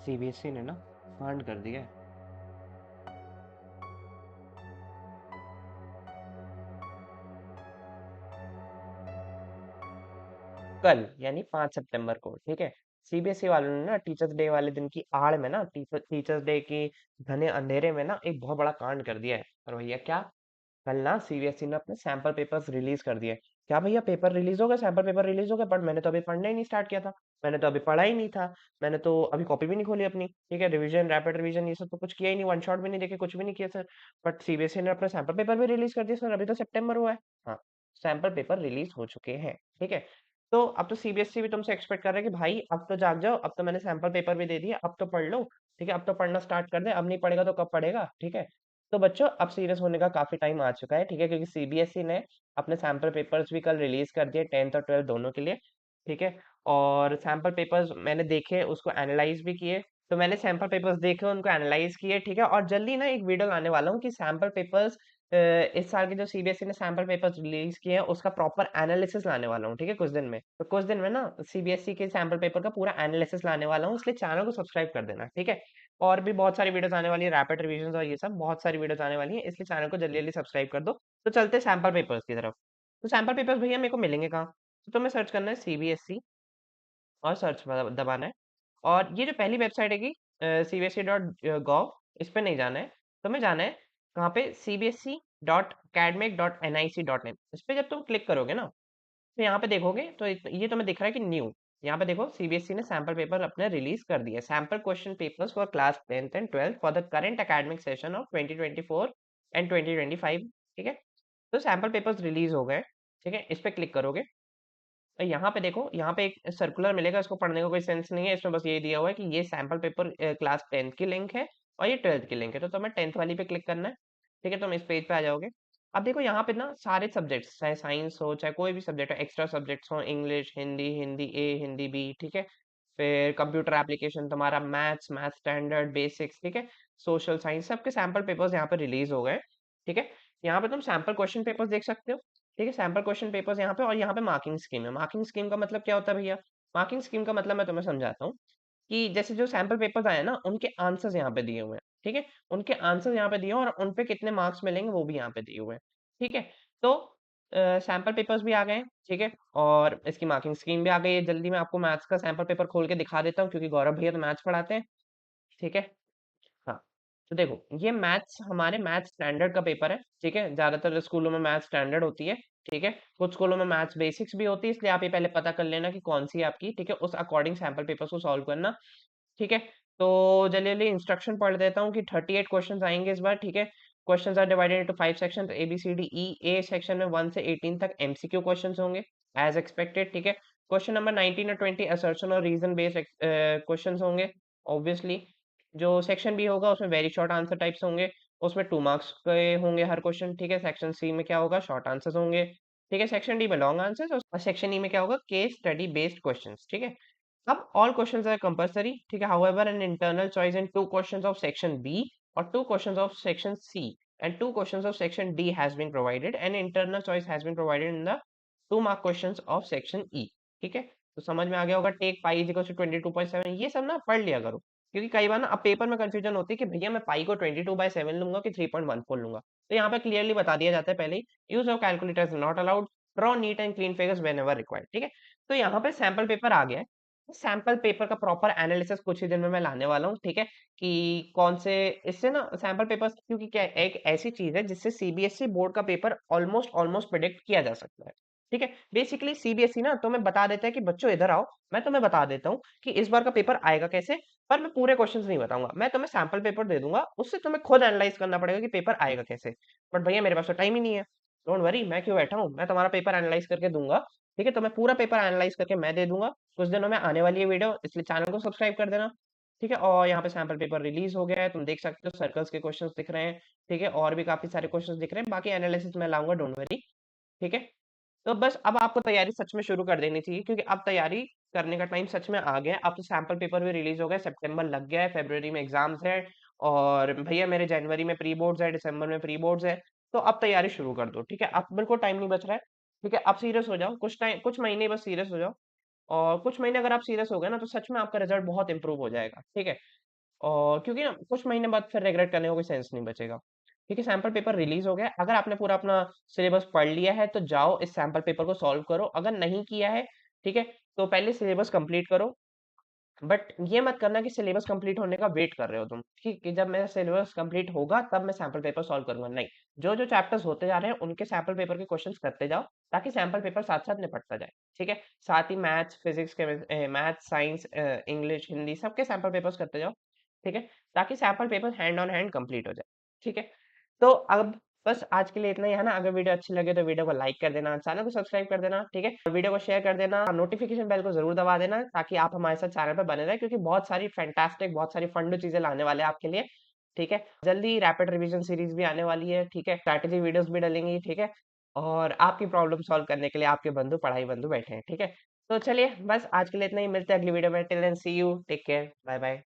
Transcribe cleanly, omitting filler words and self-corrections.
CBSE ने ना कांड कर दिया है। कल यानी 5 सितंबर को, ठीक है, सीबीएसई वालों ने ना टीचर्स डे वाले दिन की आड़ में ना टीचर्स डे की घने अंधेरे में ना एक बहुत बड़ा कांड कर दिया है। और भैया क्या, कल ना सीबीएसई ने अपने सैंपल पेपर्स रिलीज कर दिए। क्या भैया, पेपर रिलीज हो गए, सैंपल पेपर रिलीज हो गए? पर मैंने तो अभी पढ़ना ही नहीं स्टार्ट किया था। मैंने तो अभी पढ़ा ही नहीं था। मैंने तो अभी कॉपी भी नहीं खोली अपनी, ठीक है, रिवीजन, रैपिड रिवीजन ये सब तो कुछ किया ही नहीं, वन शॉट भी नहीं देखे, कुछ भी नहीं किया सर। बट सीबीएसई ने अपना सैंपल पेपर भी रिलीज कर दिया सर, अभी तो सितंबर हुआ है। हाँ, सैंपल पेपर रिलीज हो चुके हैं, ठीक है। तो अब तो सीबीएसई भी तुमसे एक्सपेक्ट कर रहा है कि भाई अब तो जाग जाओ, अब तो मैंने सैंपल पेपर भी दे दिया, अब तो पढ़ लो। ठीक है, अब तो पढ़ना स्टार्ट कर दे, अब नहीं पढ़ेगा तो कब पढ़ेगा, ठीक है। तो बच्चों अब सीरियस होने का काफी टाइम आ चुका है, ठीक है, क्योंकि सीबीएसई ने अपने सैंपल पेपर्स भी कल रिलीज कर दिए, 10th और 12th दोनों के लिए, ठीक है। और सैंपल पेपर्स मैंने देखे, उसको एनालाइज भी किए। तो मैंने सैंपल पेपर्स देखे, उनको एनालाइज किए, ठीक है। और जल्दी ना एक वीडियो लाने वाला हूँ कि सैंपल पेपर्स, इस साल के जो सीबीएसई ने सैंपल पेपर्स रिलीज किए हैं उसका प्रॉपर एनालिसिस लाने वाला हूँ, ठीक है, कुछ दिन में। तो कुछ दिन में ना सीबीएसई के सैंपल पेपर का पूरा एनालिसिस लाने वाला हूँ, इसलिए चैनल को सब्सक्राइब कर देना, ठीक है। और भी बहुत सारी वीडियोस आने वाली है, रैपिड रिवीजन और ये सब बहुत सारी वीडियोस आने वाली है, इसलिए चैनल को जल्दी जल्दी सब्सक्राइब कर दो। तो चलते सैंपल पेपर्स की तरफ। तो सैंपल पेपर्स भैया मेरे को मिलेंगे कहाँ? तो तुम्हें सर्च करना है सीबीएसई और सर्च दबाना है। और ये जो पहली वेबसाइट है कि cbsc.gov, इस पे नहीं जाना है। तुम्हें जाना है कहाँ पे, cbsc.academic.nic.in। इस पे जब तुम क्लिक करोगे ना, तो यहाँ पे देखोगे तो ये तुम्हें दिख रहा है कि न्यू। यहाँ पे देखो, सीबीएसई ने सैंपल पेपर अपने रिलीज कर दिए, sample question papers for class 10th and 12th for the current academic session of 2024 and 2025, ठीक है। तो सैंपल पेपर्स रिलीज हो गए, ठीक है। इस पे क्लिक करोगे तो यहाँ पे देखो, यहाँ पे एक सर्कुलर मिलेगा, इसको पढ़ने का कोई सेंस नहीं है, इसमें बस ये दिया हुआ है कि ये सैंपल पेपर क्लास 10th की लिंक है और ये 12th की लिंक है। तो तुम्हें 10th वाली पे क्लिक करना है, ठीक है। तुम इस पेज पे आ जाओगे। अब देखो यहाँ पे ना सारे सब्जेक्ट्स, चाहे साइंस हो चाहे कोई भी सब्जेक्ट हो, एक्स्ट्रा सब्जेक्ट्स हो, इंग्लिश, हिंदी, हिंदी ए, हिंदी बी, ठीक है। फिर कंप्यूटर एप्लीकेशन, तुम्हारा मैथ्स, मैथ स्टैंडर्ड, बेसिक्स, ठीक है, सोशल साइंस, सबके सैंपल पेपर्स यहाँ पे रिलीज हो गए, ठीक है। यहाँ पे तुम सैंपल क्वेश्चन पेपर्स देख सकते हो, ठीक है, सैंपल क्वेश्चन पेपर्स यहाँ पे। और यहाँ पे मार्किंग स्कीम है। मार्किंग स्कीम का मतलब क्या होता है भैया? मार्किंग स्कीम का मतलब मैं तुम्हें समझाता हूँ कि जैसे जो सैंपल पेपर्स आए हैं ना, उनके आंसर्स यहाँ पे दिए हुए हैं, ठीक है। उनके आंसर्स यहाँ पे दिए हुए हैं और उन पे कितने मार्क्स मिलेंगे वो भी यहाँ पे दिए हुए हैं, ठीक है। तो सैंपल पेपर्स भी आ गए हैं, ठीक है, और इसकी मार्किंग स्कीम भी आ गई है। जल्दी मैं आपको मैथ्स का सैंपल पेपर खोल के दिखा देता हूँ, क्योंकि गौरव भैया तो मैथ्स पढ़ाते हैं, ठीक है। हाँ, तो देखो ये मैथ्स, हमारे मैथ्स स्टैंडर्ड का पेपर है, ठीक है। ज्यादातर स्कूलों में मैथ्स स्टैंडर्ड होती है, ठीक है। कुछ स्कूलों में मैथ्स बेसिक्स भी होती है, इसलिए आप ये पहले पता कर लेना कि कौन सी है आपकी, ठीक है, उस अकॉर्डिंग सैंपल पेपर्स को सॉल्व करना, ठीक है। तो जल्दी जल्दी इंस्ट्रक्शन पढ़ देता हूँ कि 38 क्वेश्चन आएंगे इस बार, ठीक है। Questions are divided into 5 section, A B C D E. A section में 1 से 18 तक एमसीक्यू क्वेश्चंस होंगे एज एक्सपेक्टेड, ठीक है। क्वेश्चन नंबर 19 और 20 असर्शन और रीजन बेस्ड क्वेश्चंस होंगे ऑब्वियसली। जो सेक्शन बी होगा उसमें वेरी शॉर्ट आंसर टाइप्स होंगे, उसमें 2 मार्क्स के होंगे हर क्वेश्चन, ठीक है। सेक्शन सी में क्या होगा, शॉर्ट आंसर्स होंगे, ठीक है। सेक्शन डी में लॉन्ग आंसर्स, और सेक्शन ई में क्या होगा, केस स्टडी बेस्ड क्वेश्चंस, ठीक है। अब all questions are compulsory, ठीक है। However, an internal choice in 2 questions of section B or 2 questions of section C and 2 questions of section D has been provided, and internal choice has been provided in the 2 mark questions of section E, ठीक है। तो समझ में आ गया होगा, take pi is equal to 22/7, ये सब ना पढ़ लिया करो, क्योंकि कई बार ना अब पेपर में कंफ्यूजन होती है कि भैया मैं पाई को 22/7 लूंगा कि 3.14 लूंगा। तो यहाँ पे क्लियरली बता दिया जाता है पहले ही, use of calculators not allowed, draw neat and clean figures whenever required, ठीक है। तो यहाँ पे सैंपल पेपर आ गया है। सैंपल पेपर का प्रॉपर एनालिसिस कुछ ही दिन में मैं लाने वाला हूँ, ठीक है, कि कौन से, इससे ना सैंपल पेपर्स, क्योंकि क्या एक ऐसी चीज है जिससे सीबीएसई बोर्ड का पेपर ऑलमोस्ट ऑलमोस्ट प्रिडिक्ट किया जा सकता है, ठीक है। बेसिकली सीबीएसई ना तुम्हें बता देता है कि बच्चों इधर आओ, मैं तुम्हें बता देता हूँ कि इस बार का पेपर आएगा कैसे। पर मैं पूरे क्वेश्चंस नहीं बताऊंगा, मैं तुम्हें सैंपल पेपर दे दूंगा, उससे तुम्हें खुद एनालाइज करना पड़ेगा कि पेपर आएगा कैसे। बट भैया मेरे पास तो टाइम ही नहीं है। डोंट वरी, मैं क्यों बैठा हूँ, मैं तुम्हारा पेपर एनालाइज करके दूंगा, ठीक है। तो मैं पूरा पेपर एनालाइज करके मैं दे दूंगा। कुछ दिनों में आने वाली है वीडियो, इसलिए चैनल को सब्सक्राइब कर देना, ठीक है। और यहाँ पे सैंपल पेपर रिलीज हो गया है, तुम देख सकते हो, सर्कल्स के क्वेश्चंस दिख रहे हैं, ठीक है, और भी काफी सारे क्वेश्चंस दिख रहे हैं, बाकी एनालिसिस मैं लाऊंगा, डोंट वरी, ठीक है। तो बस अब आपको तैयारी सच में शुरू कर देनी चाहिए, क्योंकि अब तैयारी करने का टाइम सच में आ गया है। अब तो सैंपल पेपर भी रिलीज हो गए, सितंबर लग गया है, फरवरी में एग्जाम्स है, और भैया मेरे जनवरी में प्री बोर्ड्स है, दिसंबर में प्री बोर्ड्स है। तो अब तैयारी शुरू कर दो, ठीक है, अब बिल्कुल टाइम नहीं बच रहा है, ठीक है। अब सीरियस हो जाओ, कुछ टाइम, कुछ महीने बस सीरियस हो जाओ। और कुछ महीने अगर आप सीरियस हो गए ना तो सच में आपका रिजल्ट बहुत इंप्रूव हो जाएगा, ठीक है। और क्योंकि ना कुछ महीने बाद फिर रिग्रेट करने का कोई सेंस नहीं बचेगा। ठीक है, सैंपल पेपर रिलीज हो गया, अगर आपने पूरा अपना सिलेबस पढ़ लिया है तो जाओ इस सैंपल पेपर को सॉल्व करो, अगर नहीं किया है, ठीक है, तो पहले सिलेबस कंप्लीट करो। बट ये मत करना कि सिलेबस कंप्लीट होने का वेट कर रहे हो तुम, ठीक, कि जब मेरा सिलेबस कंप्लीट होगा तब मैं सैंपल पेपर सॉल्व करूंगा, नहीं। जो जो चैप्टर्स होते जा रहे हैं उनके सैंपल पेपर के क्वेश्चंस करते जाओ, ताकि सैंपल पेपर साथ साथ निपटता जाए, ठीक है। साथ ही maths, physics, maths, science, English, Hindi, सबके सैंपल पेपर्स करते जाओ, ठीक है, ताकि sample paper hand on hand complete हो जाए, ठीक है। तो अब बस आज के लिए इतना ही है ना। अगर वीडियो अच्छी लगे तो वीडियो को लाइक कर देना, चैनल को सब्सक्राइब कर देना, ठीक है, और वीडियो को शेयर कर देना, नोटिफिकेशन बेल को जरूर दबा देना, ताकि आप हमारे साथ चैनल पे बने रहे, क्योंकि बहुत सारी फैंटास्टिक, बहुत सारी फंडू चीजें लाने वाले हैं आपके लिए, ठीक है। जल्दी रैपिड रिवीजन सीरीज भी आने वाली है, ठीक है, स्ट्रैटेजी वीडियोस भी डलेंगी, ठीक है। और आपकी प्रॉब्लम सॉल्व करने के लिए आपके बंधु, पढ़ाई बंधु बैठे हैं, ठीक है। तो चलिए बस आज के लिए इतना ही, मिलते हैं अगली वीडियो में। Till then see you, take care, bye bye.